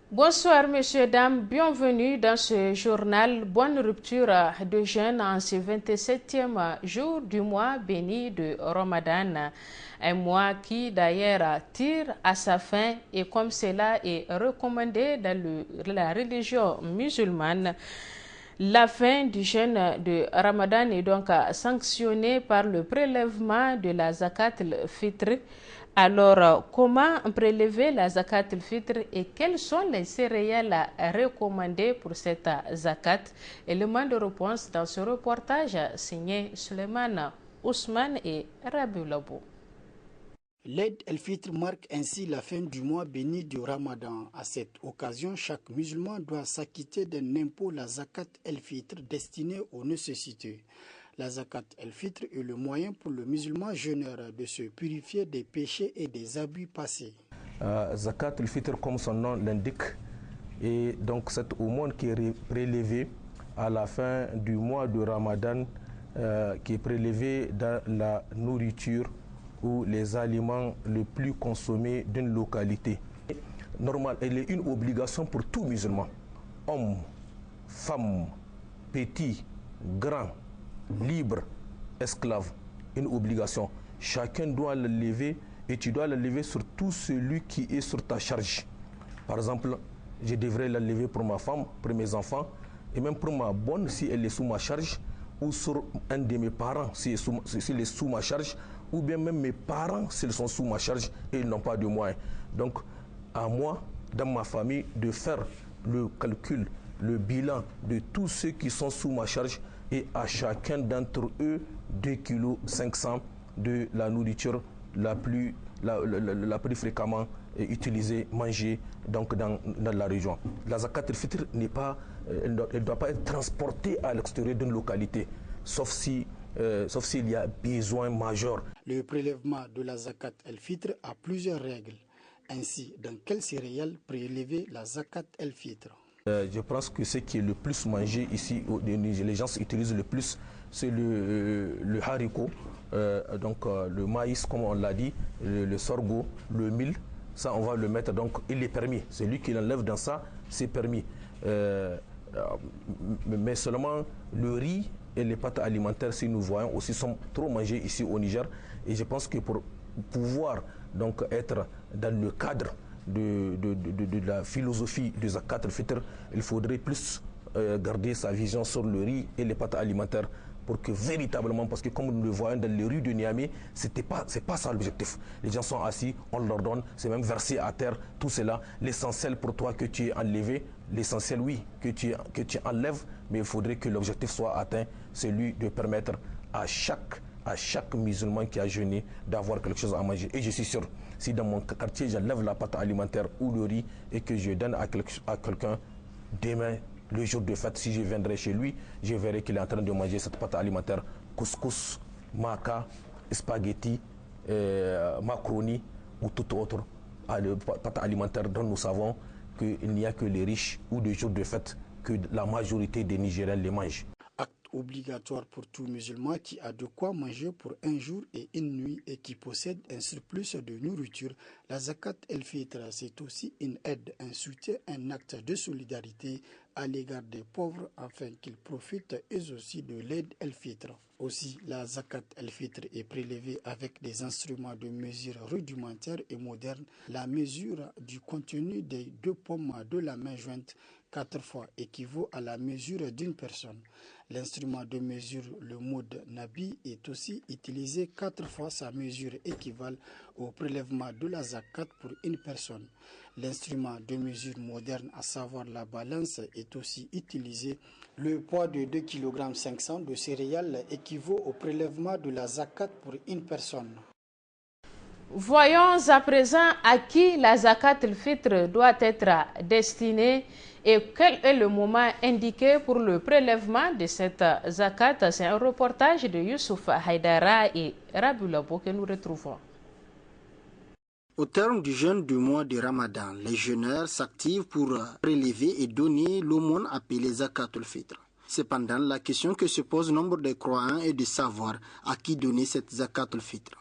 Bonsoir messieurs, dames, bienvenue dans ce journal. Bonne rupture de jeûne en ce 27e jour du mois béni de Ramadan. Un mois qui d'ailleurs tire à sa fin et comme cela est recommandé dans la religion musulmane, la fin du jeûne de Ramadan est donc sanctionnée par le prélèvement de la zakat al-fitr. Alors, comment prélever la zakat al-fitr et quelles sont les céréales recommandées pour cette zakat? Élément de réponse dans ce reportage signé Suleiman Ousmane et Rabiou Labo. L'Eid el-Fitr marque ainsi la fin du mois béni du Ramadan. À cette occasion, chaque musulman doit s'acquitter d'un impôt, la zakat el-Fitr, destinée aux nécessités. La zakat el-Fitr est le moyen pour le musulman jeûneur de se purifier des péchés et des abus passés. Zakat el-Fitr, comme son nom l'indique, est donc cette aumône qui est prélevée à la fin du mois de Ramadan, qui est prélevée dans la nourriture ou les aliments les plus consommés d'une localité. Normal, elle est une obligation pour tout musulman, homme, femme, petit, grand, libre, esclave, une obligation. Chacun doit le lever et tu dois le lever sur tout celui qui est sur ta charge. Par exemple, je devrais le lever pour ma femme, pour mes enfants et même pour ma bonne si elle est sous ma charge ou sur un de mes parents s'il est sous ma charge ou bien même mes parents s'ils sont sous ma charge et ils n'ont pas de moyens. Donc, à moi, dans ma famille, de faire le calcul, le bilan de tous ceux qui sont sous ma charge et à chacun d'entre eux 2,5 kg de la nourriture la plus fréquemment utilisée, mangée donc dans la région. La zakat al-fitr n'est pas, elle ne doit pas être transportée à l'extérieur d'une localité, sauf s'il y a besoin majeur. Le prélèvement de la zakat el-Fitr a plusieurs règles. Ainsi, dans quelles céréales prélever la zakat el-Fitr? Je pense que ce qui est le plus mangé ici, les gens utilisent le plus, c'est le haricot, le maïs comme on l'a dit, le sorgho, le mil. Ça on va le mettre, donc il est permis. Celui qui l'enlève dans ça, c'est permis. Mais seulement le riz et les pâtes alimentaires, si nous voyons aussi, sont trop mangés ici au Niger. Et je pense que pour pouvoir donc être dans le cadre de la philosophie de Zakat al-Fitr, il faudrait plus garder sa vision sur le riz et les pâtes alimentaires pour que véritablement, parce que comme nous le voyons dans les rues de Niamey, c'est pas ça l'objectif. Les gens sont assis, on leur donne, c'est même versé à terre, tout cela. L'essentiel pour toi que tu aies enlevé, l'essentiel oui, que tu enlèves, mais il faudrait que l'objectif soit atteint, celui de permettre à chaque musulman qui a jeûné d'avoir quelque chose à manger. Et je suis sûr, si dans mon quartier j'enlève la pâte alimentaire ou le riz et que je donne à quelqu'un, demain, le jour de fête, si je viendrai chez lui, je verrai qu'il est en train de manger cette pâte alimentaire, couscous, maca, spaghetti, macaroni ou toute autre pâte alimentaire dont nous savons qu'il n'y a que les riches ou des jours de fête que la majorité des Nigériens les mangent. Obligatoire pour tout musulman qui a de quoi manger pour un jour et une nuit et qui possède un surplus de nourriture. La zakat el-Fitr, c'est aussi une aide, un soutien, un acte de solidarité à l'égard des pauvres afin qu'ils profitent eux aussi de l'aide el-Fitr. Aussi, la zakat el-Fitr est prélevée avec des instruments de mesure rudimentaires et modernes. La mesure du contenu des 2 pommes de la main jointe 4 fois équivaut à la mesure d'une personne. L'instrument de mesure, le mode Nabi, est aussi utilisé 4 fois. Sa mesure équivalent au prélèvement de la zakat pour une personne. L'instrument de mesure moderne, à savoir la balance, est aussi utilisé. Le poids de 2,5 kg de céréales équivaut au prélèvement de la zakat pour une personne. Voyons à présent à qui la zakat al-fitr doit être destinée et quel est le moment indiqué pour le prélèvement de cette zakat. C'est un reportage de Youssouf Haïdara et Rabiou Labo que nous retrouvons. Au terme du jeûne du mois de Ramadan, les jeûneurs s'activent pour prélever et donner l'aumône appelée zakat al-fitr. Cependant, la question que se pose nombre de croyants est de savoir à qui donner cette zakat al-fitr.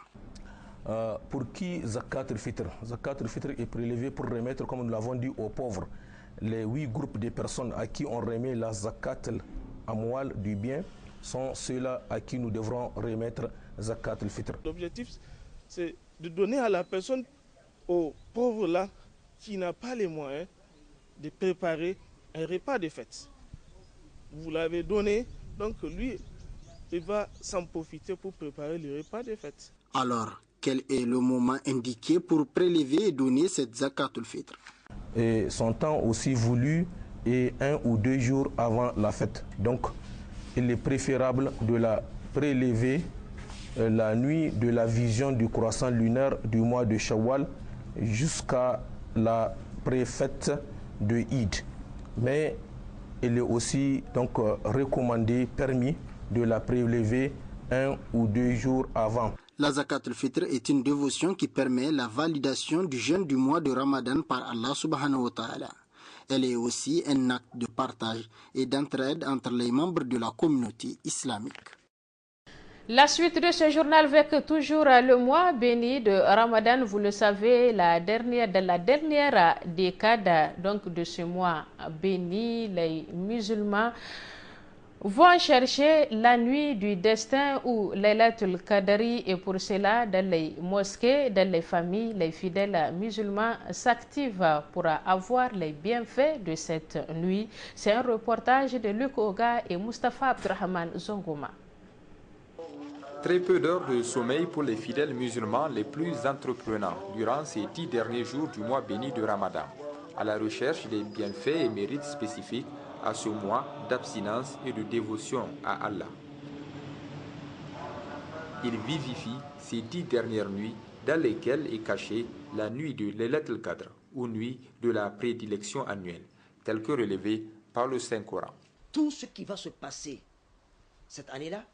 Pour qui zakat al-fitr? Zakat al-fitr est prélevé pour remettre, comme nous l'avons dit, aux pauvres. les 8 groupes de personnes à qui on remet la zakat al-amwal du bien sont ceux-là à qui nous devrons remettre zakat al-fitr. L'objectif, c'est de donner à la personne, aux pauvres là, qui n'a pas les moyens de préparer un repas de fête. Vous l'avez donné, donc lui, il va s'en profiter pour préparer le repas de fête. Alors, quel est le moment indiqué pour prélever et donner cette zakat al-fitr? Et son temps aussi voulu est 1 ou 2 jours avant la fête. Donc, il est préférable de la prélever la nuit de la vision du croissant lunaire du mois de Shawwal jusqu'à la pré-fête de Eid. Mais il est aussi donc recommandé, permis de la prélever 1 ou 2 jours avant. La zakat al-fitr est une dévotion qui permet la validation du jeûne du mois de Ramadan par Allah subhanahu wa ta'ala. Elle est aussi un acte de partage et d'entraide entre les membres de la communauté islamique. La suite de ce journal avec toujours le mois béni de Ramadan. Vous le savez, la dernière décade donc de ce mois béni, les musulmans vont chercher la nuit du destin ou Laylatul Qadri, et pour cela, dans les mosquées, dans les familles, les fidèles musulmans s'activent pour avoir les bienfaits de cette nuit. C'est un reportage de Luc Oga et Mustafa Abdurrahman Zongoma. Très peu d'heures de sommeil pour les fidèles musulmans les plus entreprenants durant ces 10 derniers jours du mois béni de Ramadan, à la recherche des bienfaits et mérites spécifiques à ce mois d'abstinence et de dévotion à Allah. Il vivifie ces 10 dernières nuits dans lesquelles est cachée la nuit de Laylatul Qadr, ou nuit de la prédilection annuelle, telle que relevée par le Saint-Coran. Tout ce qui va se passer cette année-là,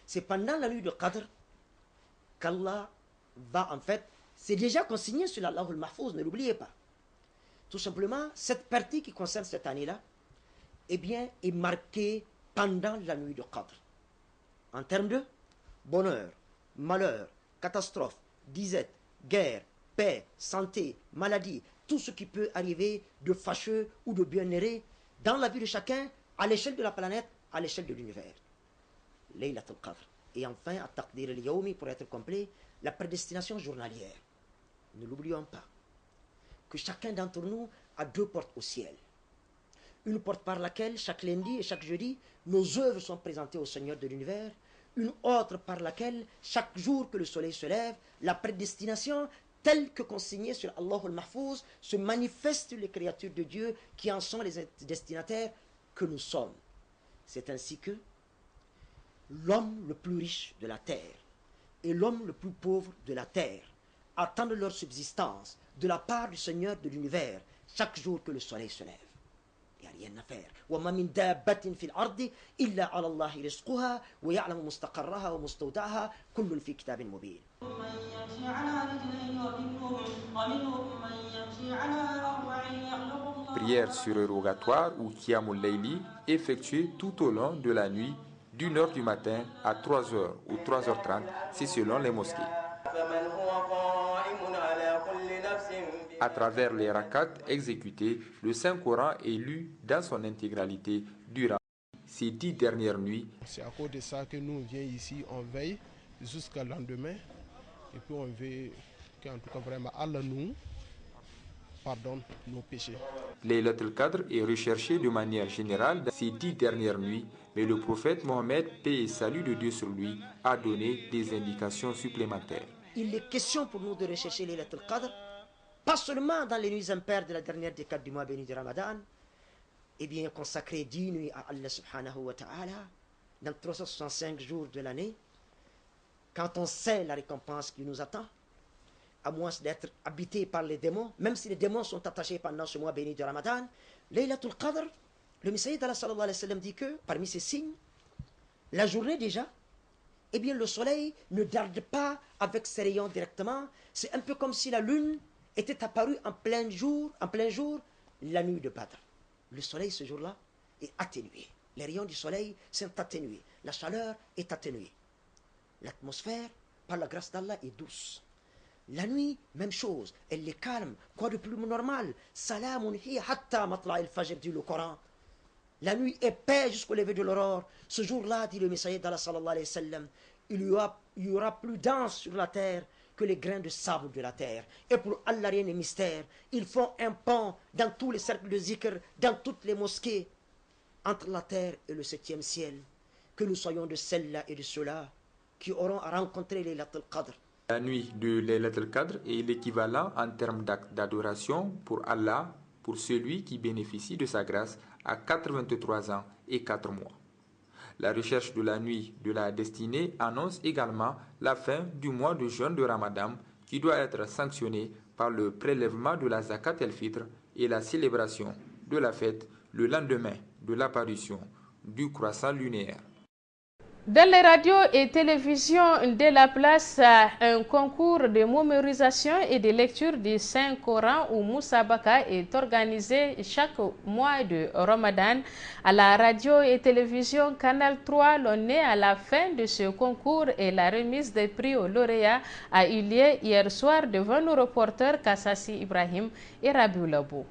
c'est pendant la nuit de Qadr qu'Allah va en fait, c'est déjà consigné sur l'Allah al-Mahfouz, ne l'oubliez pas. Tout simplement, cette partie qui concerne cette année-là, eh bien, est marquée pendant la nuit de Qadr. En termes de bonheur, malheur, catastrophe, disette, guerre, paix, santé, maladie, tout ce qui peut arriver de fâcheux ou de bien-aimé dans la vie de chacun, à l'échelle de la planète, à l'échelle de l'univers. Laylatul Qadr. Et enfin, à Taqdir al-Yawmi, pour être complet, la prédestination journalière. Ne l'oublions pas, que chacun d'entre nous a 2 portes au ciel. Une porte par laquelle, chaque lundi et chaque jeudi, nos œuvres sont présentées au Seigneur de l'univers. Une autre par laquelle, chaque jour que le soleil se lève, la prédestination, telle que consignée sur Allah al-Mahfouz, se manifeste sur les créatures de Dieu qui en sont les destinataires que nous sommes. C'est ainsi que l'homme le plus riche de la terre et l'homme le plus pauvre de la terre attendent leur subsistance de la part du Seigneur de l'univers chaque jour que le soleil se lève. Il n'y a rien à faire. وَمَا مِن دَابَّةٍ فِي الْأَرْضِ إِلَّا عَلَى اللَّهِ رِزْقُهَا وَيَعْلَمُ مُسْتَقَرَّهَا وَمُسْتَوْدَعَهَا كُلٌّ فِي كِتَابٍ مُبِينٍ. Prière surrogatoire ou Qiyamul Layli effectuée tout au long de la nuit d'1 heure du matin à 3 heures ou 3h30, c'est selon les mosquées. À travers les rakats exécutés, le Saint-Coran est lu dans son intégralité durant ces 10 dernières nuits. C'est à cause de ça que nous, on vient ici, on veille jusqu'au lendemain, et puis on veut qu'en tout cas vraiment Allah nous pardonne nos péchés. Laylatul Qadr est recherché de manière générale dans ces 10 dernières nuits, mais le prophète Mohammed, paix et salut de Dieu sur lui, a donné des indications supplémentaires. Il est question pour nous de rechercher Laylatul Qadr, pas seulement dans les nuits impaires de la dernière décade du mois béni de Ramadan, et bien consacrer 10 nuits à Allah subhanahu wa ta'ala, dans 365 jours de l'année, quand on sait la récompense qui nous attend, à moins d'être habité par les démons, même si les démons sont attachés pendant ce mois béni de Ramadan, Laylatul Qadr, le Messager d'Allah sallallahu alayhi wa sallam dit que, parmi ces signes, la journée déjà, eh bien le soleil ne darde pas avec ses rayons directement, c'est un peu comme si la lune était apparue en plein jour, la nuit de Badr. Le soleil ce jour-là est atténué. Les rayons du soleil sont atténués. La chaleur est atténuée. L'atmosphère, par la grâce d'Allah, est douce. La nuit, même chose, elle est calme. Quoi de plus normal? Salamun hiya hatta matla al-fajr, dit le Coran. La nuit est paix jusqu'au lever de l'aurore. Ce jour-là, dit le Messager d'Allah sallallahu alayhi wa sallam, il y aura plus dense sur la terre que les grains de sable de la terre. Et pour Allah, rien n'est mystère. Ils font un pont dans tous les cercles de zikr, dans toutes les mosquées, entre la terre et le 7e ciel. Que nous soyons de celle-là et de ceux-là qui auront à rencontrer Laylatul Qadr. La nuit de Laylatul Qadr est l'équivalent en termes d'actes d'adoration pour Allah, pour celui qui bénéficie de sa grâce à 83 ans et 4 mois. La recherche de la nuit de la destinée annonce également la fin du mois de jeûne de Ramadan qui doit être sanctionné par le prélèvement de la Zakat el-Fitr et la célébration de la fête le lendemain de l'apparition du croissant lunaire. Dans les radios et télévisions de la place, un concours de mémorisation et de lecture du Saint-Coran ou Musabaka est organisé chaque mois de Ramadan. À la radio et télévision Canal 3, l'on est à la fin de ce concours et la remise des prix aux lauréats a eu lieu hier soir devant nos reporters Kassassi Ibrahim et Rabiou Labo.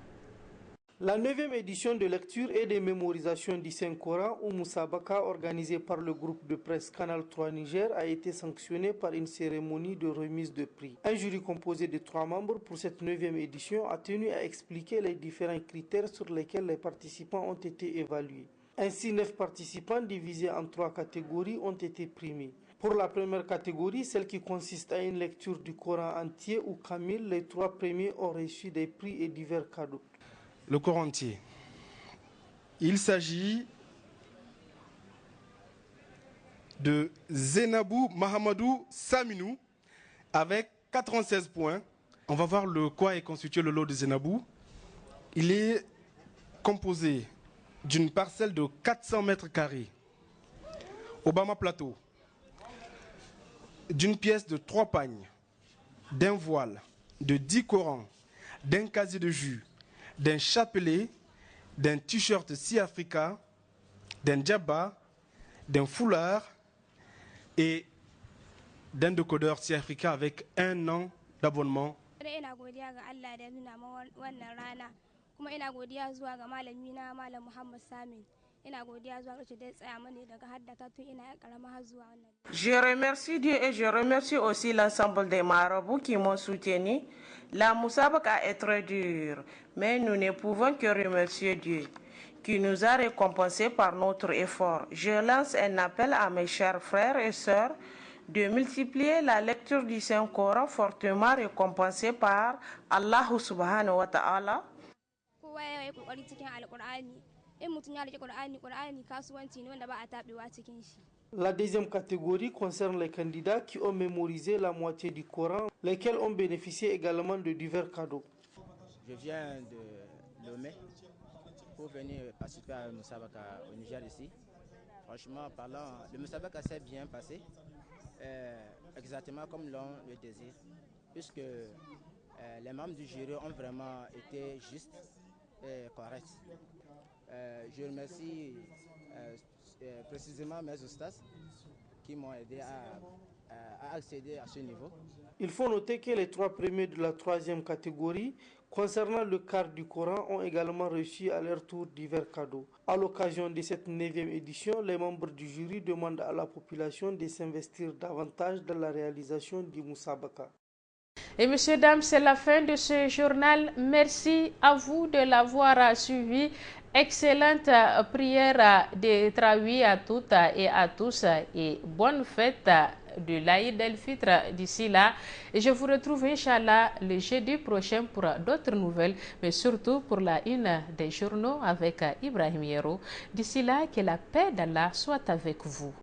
La 9e édition de lecture et de mémorisation du Saint-Coran ou Musabaka organisée par le groupe de presse Canal 3 Niger a été sanctionnée par une cérémonie de remise de prix. Un jury composé de 3 membres pour cette 9e édition a tenu à expliquer les différents critères sur lesquels les participants ont été évalués. Ainsi, 9 participants divisés en 3 catégories ont été primés. Pour la première catégorie, celle qui consiste à une lecture du Coran entier ou Kamil, les 3 premiers ont reçu des prix et divers cadeaux. Le Coran entier. Il s'agit de Zenabou Mahamadou Saminou avec 96 points. On va voir quoi est constitué le lot de Zenabou. Il est composé d'une parcelle de 400 mètres carrés au Bama Plateau, d'une pièce de 3 pagnes, d'un voile, de 10 Corans, d'un casier de jus, d'un chapelet, d'un t-shirt Si Africa, d'un djabba, d'un foulard et d'un décodeur Si Africa avec 1 an d'abonnement. Je remercie Dieu et je remercie aussi l'ensemble des marabouts qui m'ont soutenu. La Musabaka est très dure, mais nous ne pouvons que remercier Dieu qui nous a récompensés par notre effort. Je lance un appel à mes chers frères et sœurs de multiplier la lecture du Saint-Coran fortement récompensé par Allah subhanahu wa ta'ala. La deuxième catégorie concerne les candidats qui ont mémorisé la moitié du Coran, lesquels ont bénéficié également de divers cadeaux. Je viens de Lomé pour venir participer à Musabaka au Niger ici. Franchement parlant, le Musabaka s'est bien passé, exactement comme l'on le désire, puisque les membres du jury ont vraiment été justes et corrects. Je remercie précisément mes ustas qui m'ont aidé à accéder à ce niveau. Il faut noter que les 3 premiers de la 3e catégorie, concernant le quart du Coran, ont également reçu à leur tour divers cadeaux. À l'occasion de cette 9e édition, les membres du jury demandent à la population de s'investir davantage dans la réalisation du Musabaka. Et messieurs, dames, c'est la fin de ce journal. Merci à vous de l'avoir suivi. Excellente prière de Traoui à toutes et à tous et bonne fête de l'Aïd el-Fitr d'ici là. Et je vous retrouve, Inch'Allah, le jeudi prochain pour d'autres nouvelles, mais surtout pour la une des journaux avec Ibrahim Yero. D'ici là, que la paix d'Allah soit avec vous.